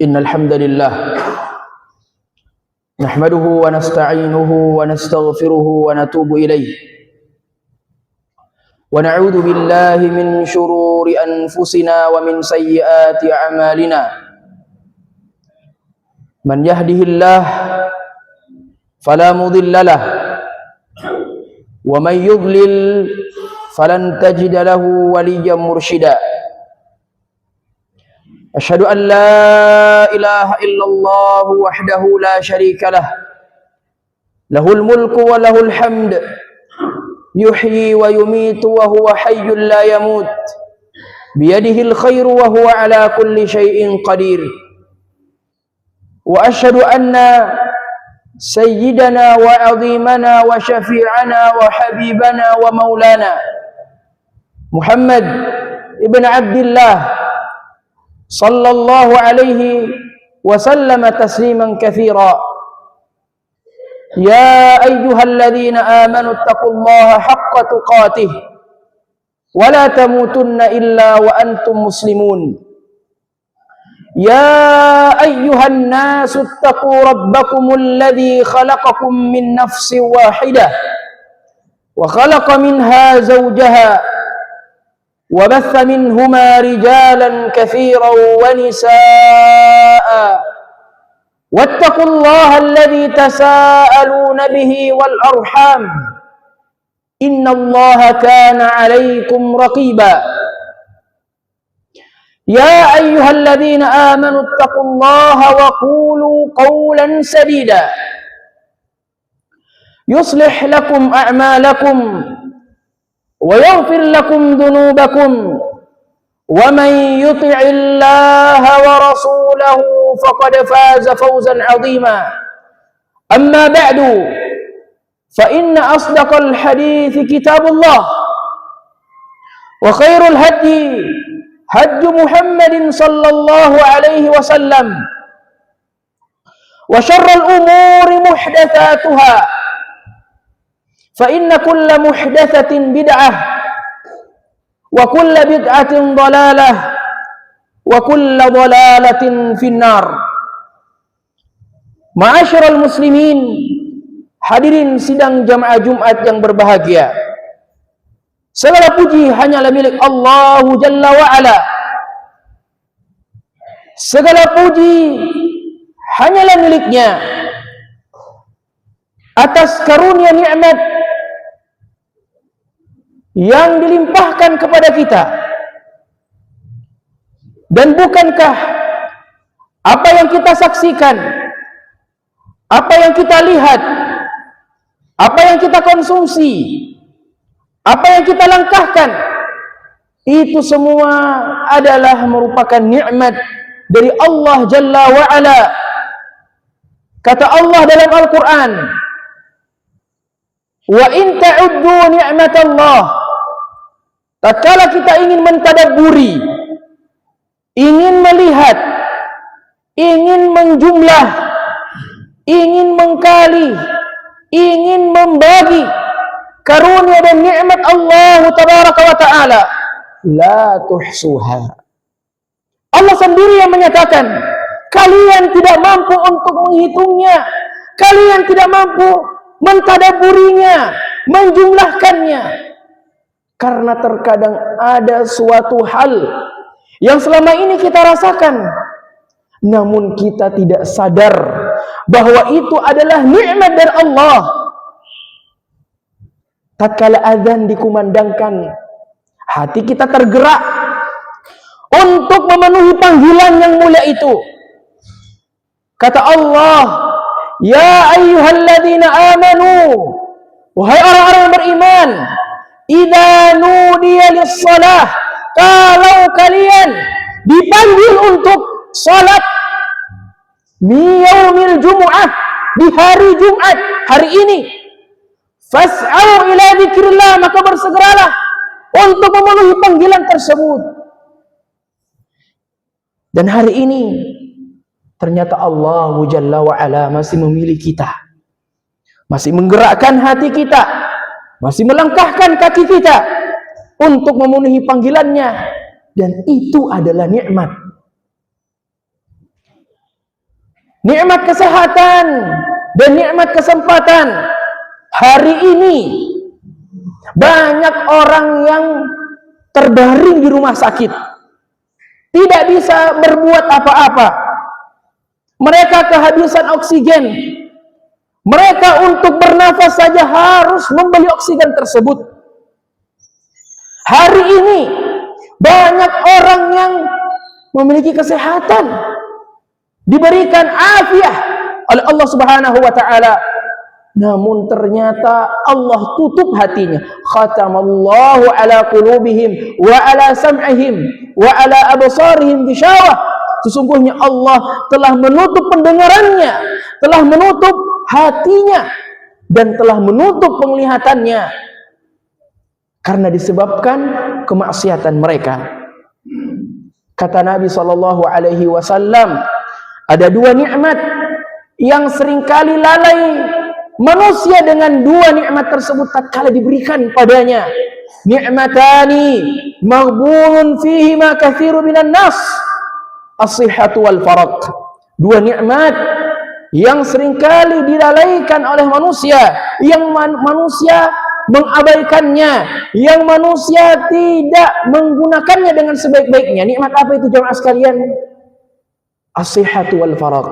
إن الحمد لله نحمده ونستعينه ونستغفره ونتوب إليه ونعوذ بالله من شرور أنفسنا ومن سيئات أعمالنا من يهده الله فلا مضل له ومن يضلل فلن تجد له وليا مرشدا أشهد أن لا إله إلا الله وحده لا شريك له له الملك وله الحمد يحيي ويميت وهو حي لا يموت بيده الخير وهو على كل شيء قدير وأشهد أن سيدنا وعظيمنا وشفيعنا وحبيبنا ومولانا محمد ابن عبد الله صلى الله عليه وسلم تسليما كثيرا يا أيها الذين آمنوا اتقوا الله حق تقاته ولا تموتن إلا وأنتم مسلمون يا أيها الناس اتقوا ربكم الذي خلقكم من نفس واحدة وخلق منها زوجها وبث منهما رجالا كثيرا ونساء واتقوا الله الذي تساءلون به والأرحام إن الله كان عليكم رقيبا يا أيها الذين آمنوا اتقوا الله وقولوا قولا سديدا يصلح لكم أعمالكم ويغفر لكم ذنوبكم ومن يطع الله ورسوله فقد فاز فوزا عظيما أما بعد فإن أصدق الحديث كتاب الله وخير الهدي هدي محمد صلى الله عليه وسلم وشر الأمور محدثاتها فإن كل محدثة بدعة وكل بدعة ضلالة وكل ضلالة في النار. Ma'asyiral muslimin, hadirin sidang jamaah Jumat yang berbahagia. Segala puji hanyalah milik Allah Jalla wa Ala. Segala puji hanyalah miliknya atas karunia nikmat yang dilimpahkan kepada kita. Dan bukankah apa yang kita saksikan, apa yang kita lihat, apa yang kita konsumsi, apa yang kita langkahkan, itu semua adalah merupakan nikmat dari Allah Jalla wa Ala. Kata Allah dalam Al-Quran, wa in ta'uddu ni'matallah, tatkala kita ingin mentadabburi, ingin melihat, ingin menjumlah, ingin mengkali, ingin membagi karunia dan nikmat Allah tabaraka wa ta'ala, la tuhsuha. Allah sendiri yang menyatakan, kalian tidak mampu untuk menghitungnya, kalian tidak mampu mentadabburinya, menjumlahkannya. Karena terkadang ada suatu hal yang selama ini kita rasakan, namun kita tidak sadar bahwa itu adalah nikmat dari Allah. Tatkala azan dikumandangkan, hati kita tergerak untuk memenuhi panggilan yang mulia itu. Kata Allah, ya ayyuhalladzina amanu, wahai orang-orang yang beriman, idza nudiya lis-shalah, kalau kalian dipanggil untuk salat di yaumil jumu'ah, di hari Jumat, hari ini, fas'au ila dzikrillah, maka bersegeralah untuk memenuhi panggilan tersebut. Dan hari ini ternyata Allah Jalla wa Ala masih memilih kita, masih menggerakkan hati kita, masih melangkahkan kaki kita untuk memenuhi panggilannya, dan itu adalah nikmat. nikmat kesehatan dan nikmat kesempatan. Hari ini banyak orang yang terbaring di rumah sakit, tidak bisa berbuat apa-apa. Mereka kehabisan oksigen. Mereka untuk bernafas saja harus membeli oksigen tersebut. Hari ini banyak orang yang memiliki kesehatan, diberikan afiah oleh Allah Subhanahu wa taala, namun ternyata Allah tutup hatinya. Khatamallahu ala qulubihim wa ala sam'ihim wa ala absarihim ghishawah. Sesungguhnya Allah telah menutup pendengarannya, telah menutup hatinya, dan telah menutup penglihatannya karena disebabkan kemaksiatan mereka. Kata Nabi SAW, ada dua nikmat yang seringkali lalai manusia dengan dua nikmat tersebut tatkala diberikan padanya. Ni'matani maghbunun fihima katsiru minan nas, as-sihhatu wal faraq. Dua nikmat yang seringkali dilalaikan oleh manusia, yang manusia mengabaikannya, yang manusia tidak menggunakannya dengan sebaik-baiknya. Nikmat apa itu jemaah sekalian? As-sihhatu wal faraq.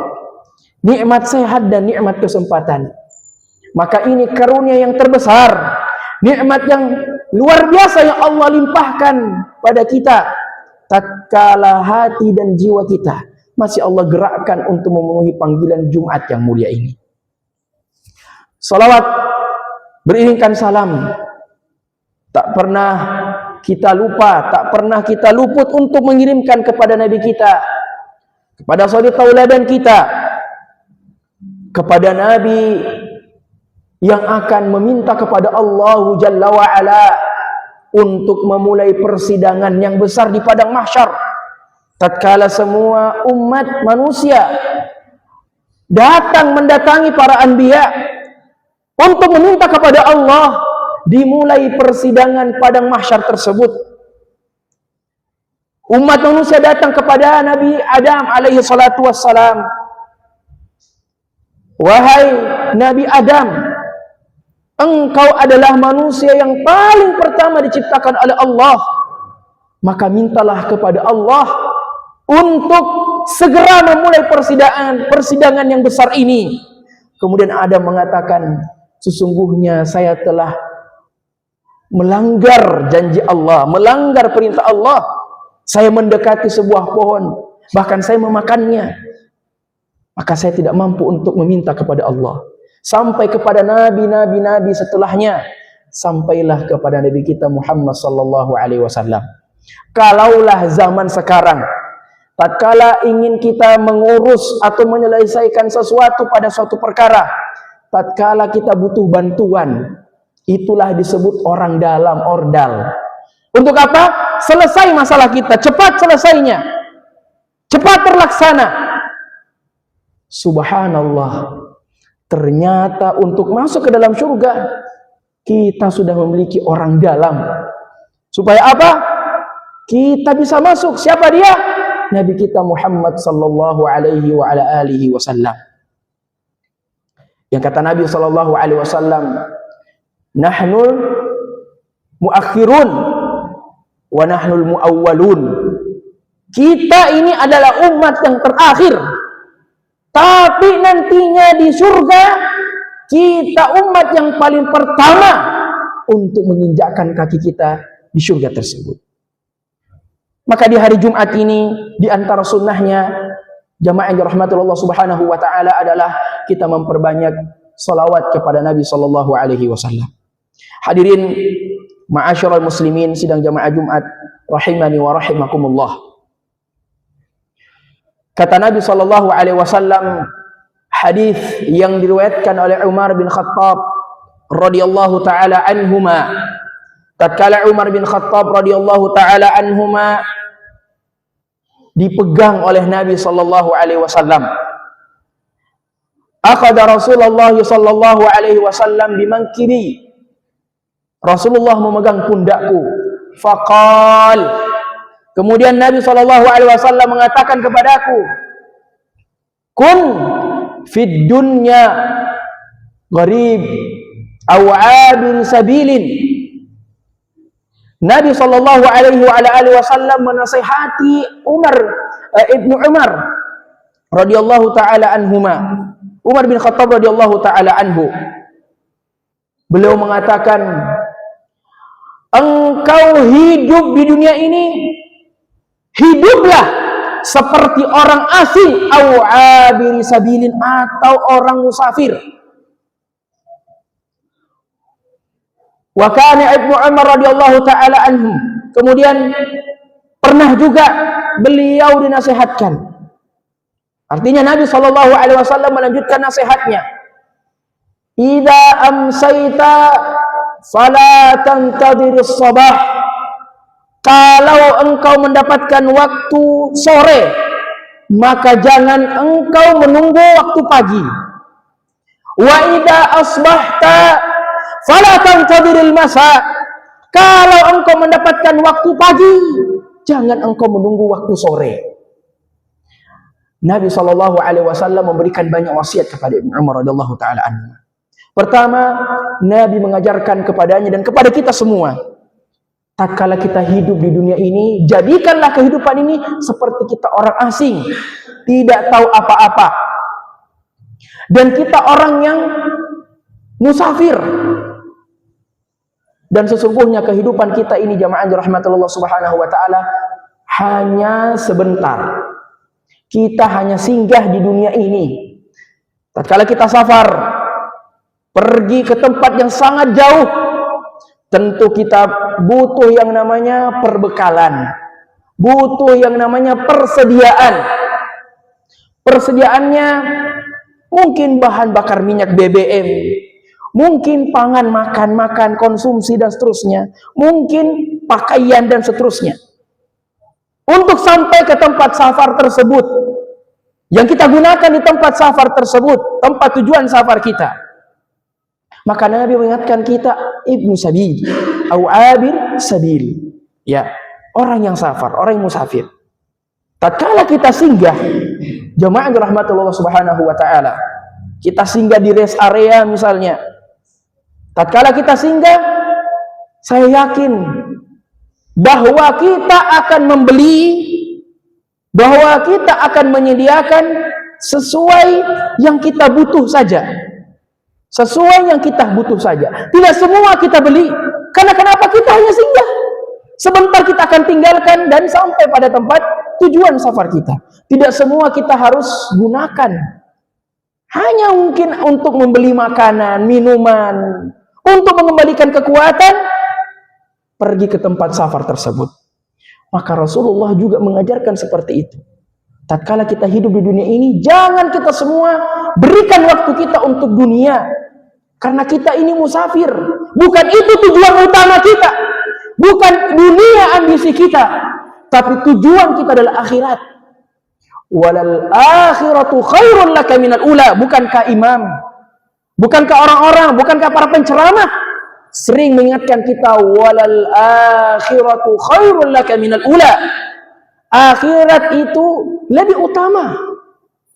Nikmat sehat dan nikmat kesempatan. Maka ini karunia yang terbesar, nikmat yang luar biasa yang Allah limpahkan pada kita tatkala hati dan jiwa kita masih Allah gerakkan untuk memenuhi panggilan Jumat yang mulia ini. Salawat beriringkan salam tak pernah kita lupa, tak pernah kita luput untuk mengirimkan kepada Nabi kita, kepada suri tauladan kita, kepada Nabi yang akan meminta kepada Allah Jalla wa'ala untuk memulai persidangan yang besar di padang mahsyar. Tatkala semua umat manusia mendatangi para anbiya untuk meminta kepada Allah, dimulai persidangan padang mahsyar tersebut. Umat manusia datang kepada Nabi Adam alaihi salatu wassalam. Wahai Nabi Adam, engkau adalah manusia yang paling pertama diciptakan oleh Allah. Maka mintalah kepada Allah untuk segera memulai persidangan yang besar ini. Kemudian Adam mengatakan, sesungguhnya saya telah melanggar janji Allah, melanggar perintah Allah. Saya mendekati sebuah pohon, bahkan saya memakannya. Maka saya tidak mampu untuk meminta kepada Allah. Sampai kepada nabi-nabi setelahnya, sampailah kepada Nabi kita Muhammad sallallahu alaihi wasallam. Kalaulah zaman sekarang, tatkala ingin kita mengurus atau menyelesaikan sesuatu pada suatu perkara, tatkala kita butuh bantuan, itulah disebut orang dalam, ordal. Untuk apa? Selesai masalah kita, cepat selesainya, cepat terlaksana. Subhanallah, ternyata untuk masuk ke dalam surga kita sudah memiliki orang dalam. Supaya apa? Kita bisa masuk. Siapa dia? Nabi kita Muhammad sallallahu alaihi wa ala alihi wasallam. Yang kata Nabi sallallahu alaihi wasallam, nahnul muakhirun wa nahnul muawwalun. Kita ini adalah umat yang terakhir, tapi nantinya di surga kita umat yang paling pertama untuk menginjakkan kaki kita di surga tersebut. Maka di hari Jumat ini, di antara sunnahnya jamaah yang dirahmati Allah Subhanahu wa taala adalah kita memperbanyak salawat kepada Nabi sallallahu alaihi wasallam. Hadirin ma'asyiral muslimin sidang jamaah Jumat rahimani wa rahimakumullah. Kata Nabi sallallahu alaihi wasallam, hadis yang diriwayatkan oleh Umar bin Khattab radhiyallahu taala anhuma. Tatkala Umar bin Khattab radhiyallahu taala anhuma dipegang oleh Nabi sallallahu alaihi wasallam, akhadha Rasulullah sallallahu alaihi wasallam bimankibi. Rasulullah memegang pundakku. Faqal, kemudian Nabi sallallahu alaihi wasallam mengatakan kepadaku, kun fid dunya gharib aw 'abir sabilin. Nabi sallallahu alaihi wasallam menasihati Ibnu Umar radhiyallahu taala anhuma, Umar bin Khattab radhiyallahu taala anhu. Beliau mengatakan, engkau hidup di dunia ini, hiduplah seperti orang asing, au abiri sabilin, atau orang musafir. Wa kana Ibnu Umar radhiyallahu taala anhu, kemudian pernah juga beliau dinasihatkan. Artinya Nabi sallallahu alaihi wasallam melanjutkan nasihatnya, idza amsayta fala tantadhir as-sabah. Kalau engkau mendapatkan waktu sore, maka jangan engkau menunggu waktu pagi. Wa idza asbahta fala tantadhiril masa. Kalau engkau mendapatkan waktu pagi, jangan engkau menunggu waktu sore. Nabi sallallahu alaihi wasallam memberikan banyak wasiat kepada Ibnu Umar radhiyallahu taala anhu. Pertama, Nabi mengajarkan kepadanya dan kepada kita semua, tatkala kita hidup di dunia ini, jadikanlah kehidupan ini seperti kita orang asing, tidak tahu apa-apa. Dan kita orang yang musafir. Dan sesungguhnya kehidupan kita ini, jamaah rahmatullah subhanahu wa ta'ala, hanya sebentar. Kita hanya singgah di dunia ini. Tatkala kita safar, pergi ke tempat yang sangat jauh, tentu kita butuh yang namanya perbekalan, butuh yang namanya persediaan. Persediaannya mungkin bahan bakar minyak BBM, mungkin pangan, makan, konsumsi dan seterusnya, mungkin pakaian dan seterusnya. Untuk sampai ke tempat safar tersebut, yang kita gunakan di tempat safar tersebut, tempat tujuan safar kita, maka Nabi mengingatkan kita, ibnu sabil, au abir sabil, ya, orang yang safar, orang yang musafir. Tatkala kita singgah, jemaah rahmatullah subhanahu wa ta'ala, kita singgah di rest area misalnya, tatkala kita singgah, saya yakin bahwa kita akan membeli, bahwa kita akan menyediakan sesuai yang kita butuh saja. Sesuai yang kita butuh saja. Tidak semua kita beli. Karena kenapa? Kita hanya singgah. Sebentar kita akan tinggalkan dan sampai pada tempat tujuan safar kita. Tidak semua kita harus gunakan. Hanya mungkin untuk membeli makanan, minuman, untuk mengembalikan kekuatan, pergi ke tempat safar tersebut. Maka Rasulullah juga mengajarkan seperti itu. Tatkala kita hidup di dunia ini, jangan kita semua berikan waktu kita untuk dunia. Karena kita ini musafir. Bukan itu tujuan utama kita. Bukan dunia ambisi kita. Tapi tujuan kita adalah akhirat. Walal akhiratu khairun laka minal ula. Bukankah imam? Bukankah orang-orang? Bukankah para penceramah sering mengingatkan kita, walal akhiratu khairul laka minal ula. Akhirat itu lebih utama.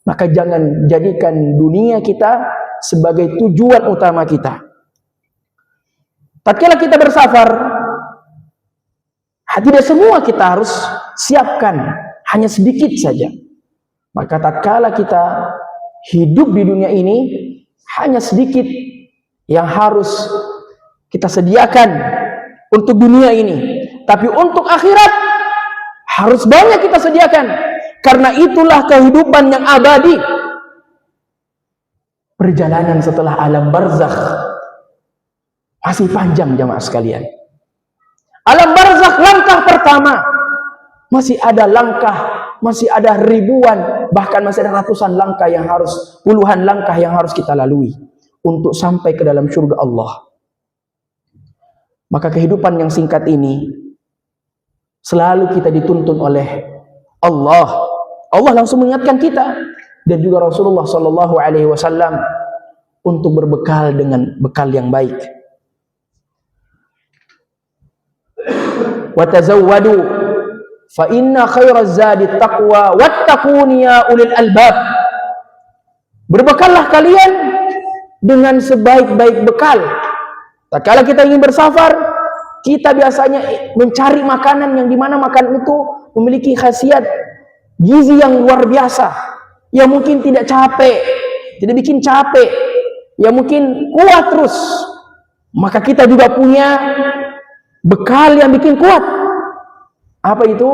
Maka jangan jadikan dunia kita sebagai tujuan utama kita. Tatkala kita bersafar, tidak semua kita harus siapkan, hanya sedikit saja. Maka tatkala kita hidup di dunia ini, hanya sedikit yang harus kita sediakan untuk dunia ini. Tapi untuk akhirat harus banyak kita sediakan. Karena itulah kehidupan yang abadi. Perjalanan setelah alam barzakh masih panjang, jamaah sekalian. Alam barzakh langkah pertama, masih ada langkah, masih ada ribuan, bahkan masih ada ratusan langkah yang harus, puluhan langkah yang harus kita lalui untuk sampai ke dalam surga Allah. Maka kehidupan yang singkat ini selalu kita dituntun oleh Allah. Allah langsung mengingatkan kita dan juga Rasulullah sallallahu alaihi wasallam untuk berbekal dengan bekal yang baik. Wa tazawwadu fa inna khairaz zadi taqwa wattaquni ya ulil albab. Berbekallah kalian dengan sebaik-baik bekal. Tatkala kita ingin bersafar, kita biasanya mencari makanan yang dimana makanan itu memiliki khasiat gizi yang luar biasa, yang mungkin tidak capek, tidak bikin capek, yang mungkin kuat terus. Maka kita juga punya bekal yang bikin kuat. Apa itu?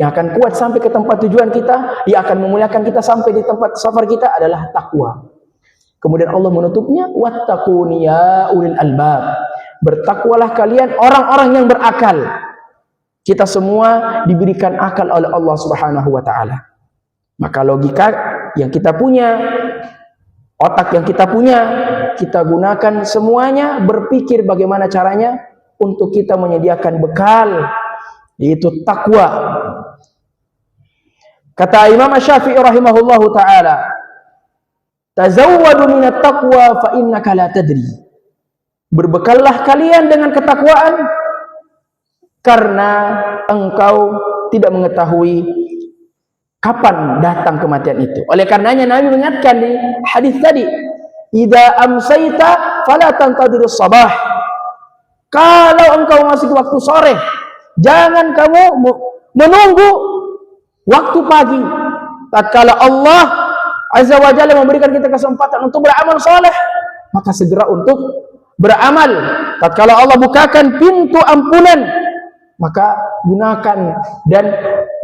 Yang akan kuat sampai ke tempat tujuan kita, yang akan memuliakan kita sampai di tempat safar kita adalah takwa. Kemudian Allah menutupnya, wattaquni ya ulil albab. Bertakwalah kalian orang-orang yang berakal. Kita semua diberikan akal oleh Allah Subhanahu wa taala. Maka logika yang kita punya, otak yang kita punya, kita gunakan semuanya berpikir bagaimana caranya untuk kita menyediakan bekal, yaitu takwa. Kata Imam Syafi'i rahimahullahu taala, tazawwadu minat taqwa fa innaka la tadri. Berbekallah kalian dengan ketakwaan karena engkau tidak mengetahui kapan datang kematian itu. Oleh karenanya Nabi mengingatkan di hadis tadi, idza amsayta fala tantadirus sabah. Kalau engkau masih waktu sore, jangan kamu menunggu waktu pagi. Tatkala Allah Azza wa Jalla memberikan kita kesempatan untuk beramal soleh, maka segera untuk beramal. Tatkala Allah bukakan pintu ampunan, maka gunakan dan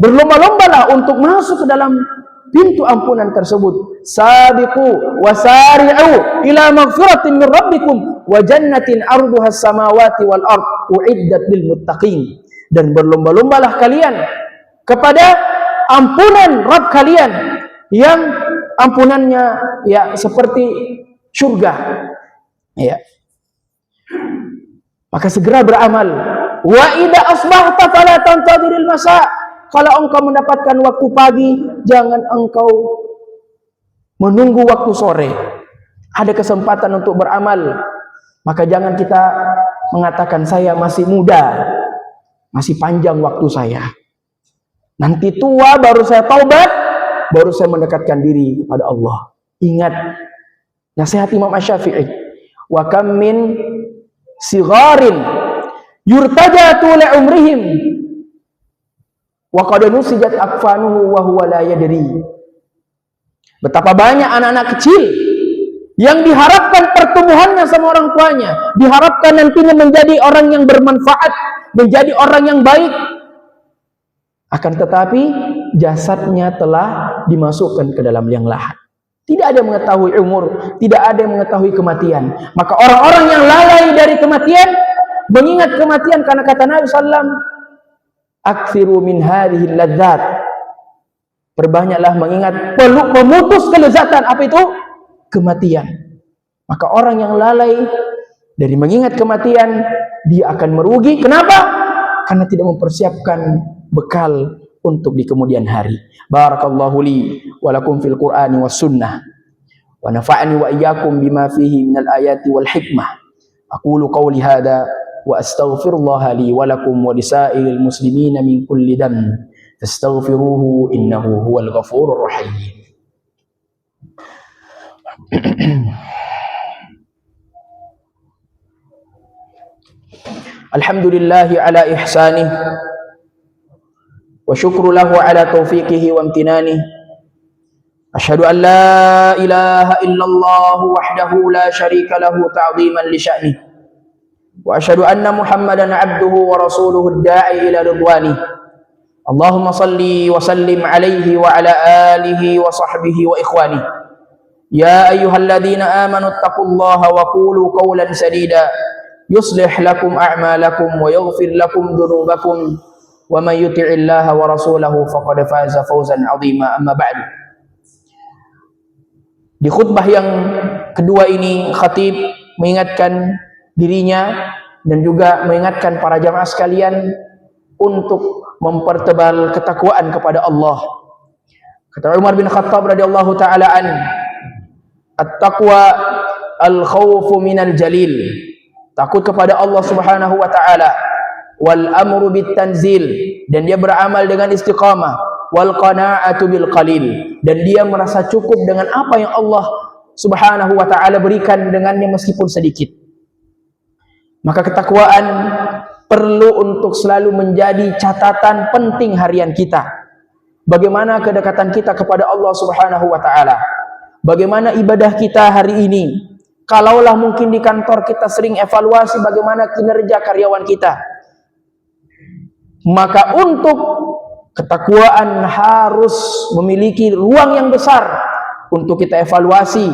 berlomba-lombalah untuk masuk ke dalam pintu ampunan tersebut. Sabiqu wasari'u ila maghfiratin min rabbikum wa jannatin arduha as-samawati wal ard uiddat lil muttaqin. Dan berlomba-lombalah kalian kepada ampunan Rabb kalian yang ampunannya ya seperti surga. Ya. Maka segera beramal. Wa idza asbahta fala tantadiril masa. Kalau engkau mendapatkan waktu pagi, jangan engkau menunggu waktu sore. Ada kesempatan untuk beramal, maka jangan kita mengatakan saya masih muda, masih panjang waktu saya. Nanti tua baru saya taubat, baru saya mendekatkan diri kepada Allah. Ingat nasihat Imam Syafi'i, wa kam min sigharin yurtajatu li umrihim wa qad nusijat akfanuhu wa huwa la yadri. Betapa banyak anak-anak kecil yang diharapkan pertumbuhannya sama orang tuanya, diharapkan nantinya menjadi orang yang bermanfaat, menjadi orang yang baik, akan tetapi jasadnya telah dimasukkan ke dalam liang lahat. Tidak ada yang mengetahui umur, tidak ada yang mengetahui kematian. Maka orang-orang yang lalai dari kematian, mengingat kematian, karena kata Nabi SAW, aktsiru min hadhihi ladzat. Perbanyaklah mengingat pemutus kelezatan. Apa itu? Kematian. Maka orang yang lalai dari mengingat kematian, dia akan merugi. Kenapa? Karena tidak mempersiapkan bekal untuk di kemudian hari. Barakallahu li wa lakum fil Qur'ani was sunnah wa nafa'ani wa iyyakum bima fihi minal ayati wal hikmah. Aqulu qawli hadha wa astaghfirullaha li wa lakum wa lisairil muslimina min kulli dam fastaghfiruhu innahu huwal ghafurur rahim. Alhamdulillahi ala ihsanih wa syukru lahu ala taufiqihi wa amtinanihi. Asyhadu an la ilaha illallah wahdahu la syarika lahu ta'ziman li sya'nihi. Wa asyhadu anna Muhammadan 'abduhu wa rasuluhu ad-da'i ila ridwanihi. Allahumma salli wa sallim alaihi wa ala alihi wa sahbihi wa ikhwanihi. Ya ayyuhalladzina amanu taqullaha wa qulu qawlan sadida yuslih lakum a'malakum wa yaghfir lakum dhunubakum wa man yuti'illaha wa rasulahu faqad faza fawzan 'azima. Amma ba'du. Di khutbah yang kedua ini khatib mengingatkan dirinya dan juga mengingatkan para jamaah sekalian untuk mempertebal ketakwaan kepada Allah. Kata Umar bin Khattab radhiyallahu taala an, at-taqwa al-khawfu minal jalil. Takut kepada Allah Subhanahu wa taala, wal amru bit tanzil, dan dia beramal dengan istiqamah, wal qanaa'atu bil qalil, dan dia merasa cukup dengan apa yang Allah Subhanahu wa ta'ala berikan dengannya meskipun sedikit. Maka ketakwaan perlu untuk selalu menjadi catatan penting harian kita. Bagaimana kedekatan kita kepada Allah Subhanahu wa ta'ala, bagaimana ibadah kita hari ini. Kalaulah mungkin di kantor kita sering evaluasi bagaimana kinerja karyawan kita, maka untuk ketakwaan harus memiliki ruang yang besar untuk kita evaluasi,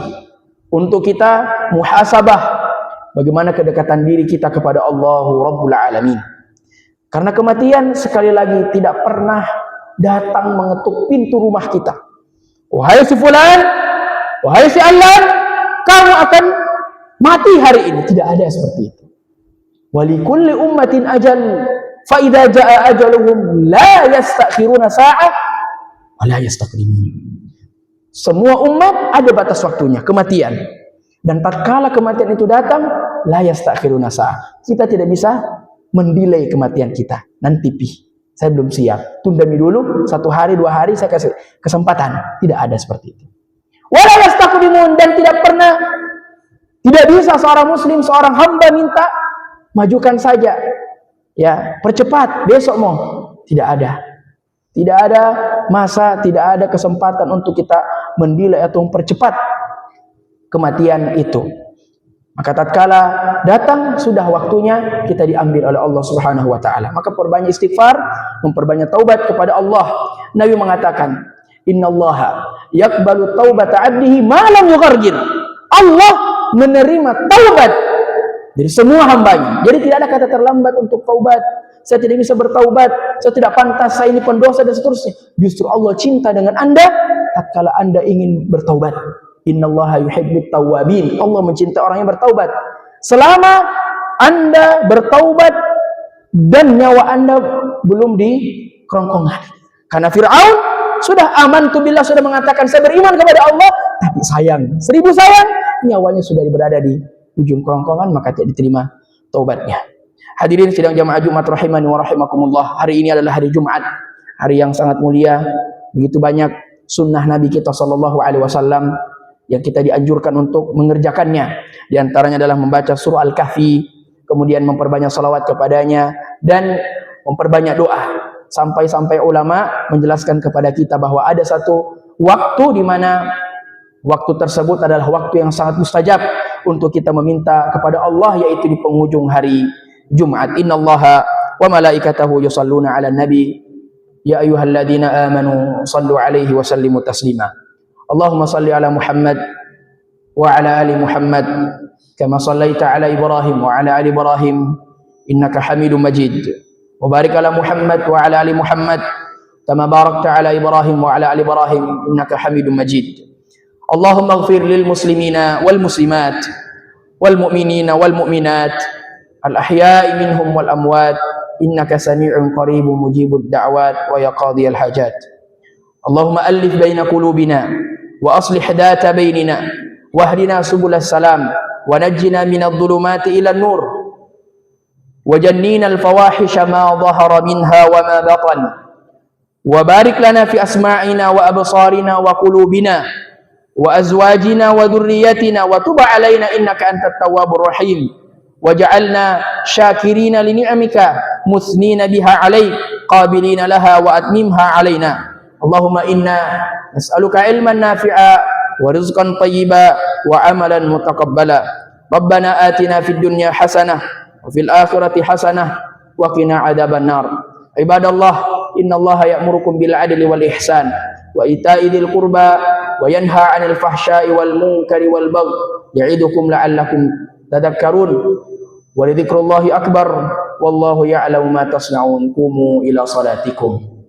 untuk kita muhasabah bagaimana kedekatan diri kita kepada Allahu Rabbul Alamin. Karena kematian sekali lagi tidak pernah datang mengetuk pintu rumah kita. Wahai si fulan, wahai si alan, kamu akan mati hari ini. Tidak ada seperti itu. Walikulli ummatin ajal, fa idza jaa ajaluhum la yastakhiruna sa'ah wa la yastaqdimun. Semua umat ada batas waktunya, kematian. Dan tatkala kematian itu datang, la yastakhiruna sa'ah. Kita tidak bisa mendelay kematian kita. Nanti saya belum siap. Tunda dulu 1 hari 2 hari saya kasih kesempatan. Tidak ada seperti itu. Wala yastaqdimun, dan tidak bisa seorang muslim, seorang hamba minta majukan saja. Ya, percepat besok mau. Tidak ada. Tidak ada masa, tidak ada kesempatan untuk kita mendelay atau mempercepat kematian itu. Maka tatkala datang sudah waktunya kita diambil oleh Allah Subhanahu wa taala. Maka perbanyak istighfar, memperbanyak taubat kepada Allah. Nabi mengatakan, "Innallaha yaqbalu taubata 'abdihi ma lam yughargir." Allah menerima taubat dari semua hambanya. Jadi tidak ada kata terlambat untuk taubat. Saya tidak bisa bertaubat, saya tidak pantas, saya ini pendosa dan seterusnya. Justru Allah cinta dengan Anda tatkala Anda ingin bertaubat. Innallaha yuhibbut tawwabin. Allah mencintai orang yang bertaubat. Selama Anda bertaubat dan nyawa Anda belum di kerongkongan. Karena Fir'aun sudah amantu billah, sudah mengatakan saya beriman kepada Allah, tapi sayang, 1000 sayang, nyawanya sudah berada di ujung kerongkongan, maka tidak diterima taubatnya. Hadirin sidang jamaah Jumat rahimani wa rahimakumullah. Hari ini adalah hari Jumat, hari yang sangat mulia. Begitu banyak sunnah Nabi kita sallallahu alaihi wasallam yang kita dianjurkan untuk mengerjakannya. Di antaranya adalah membaca surah Al-Kahfi, kemudian memperbanyak salawat kepadanya, dan memperbanyak doa. Sampai-sampai ulama menjelaskan kepada kita bahwa ada satu waktu di mana waktu tersebut adalah waktu yang sangat mustajab untuk kita meminta kepada Allah, yaitu di penghujung hari Jumat. Innallaha wa malaikatahu yusalluna 'alan nabi ya ayyuhalladzina amanu sallu 'alaihi wa sallimu taslima. Allahumma salli 'ala Muhammad wa 'ala ali Muhammad kama sallaita 'ala Ibrahim wa 'ala ali Ibrahim innaka Hamidum Majid. Wa barik 'ala Muhammad wa 'ala ali Muhammad kama barakta 'ala Ibrahim wa 'ala ali Ibrahim innaka Hamidum Majid. Allahumma ighfir lil muslimina wal muslimat wal mu'minina wal mu'minat al ahya'i minhum wal amwat innaka sami'un qaribun mujibud da'wat wa ya qadiyal hajat. Allahumma alif baina qulubina wa aslih data bainina wahdina subulas salam wa najjina minadh dhulumati ila nur wa jannina al fawahisha ma dhahara minha wa ma batan wa barik lana fi asma'ina wa absarina wa qulubina wa azwajina wa dhurriyyatina wa tub 'alaina innaka antat tawwabur rahim. Waj'alna syakirina li ni'amika musnina biha 'alaik qabilina laha wa atmimha 'alaina. Allahumma inna nas'aluka ilman nafi'a wa rizqan thayyiba wa amalan mutaqabbala. Rabbana atina fid dunya hasanah wa fil akhirati hasanah wa qina adzaban nar. Ibadallah, innallaha ya'murukum bil 'adli wal ihsan wa ita'i dzil qurba wa yanha 'anil fahsya'i wal munkari wal baghi ya'idukum la'allakum tadhakkarun. Wa lidzikrullahi akbar wallahu ya'lamu ma tasna'un. Qumu ila salatikum.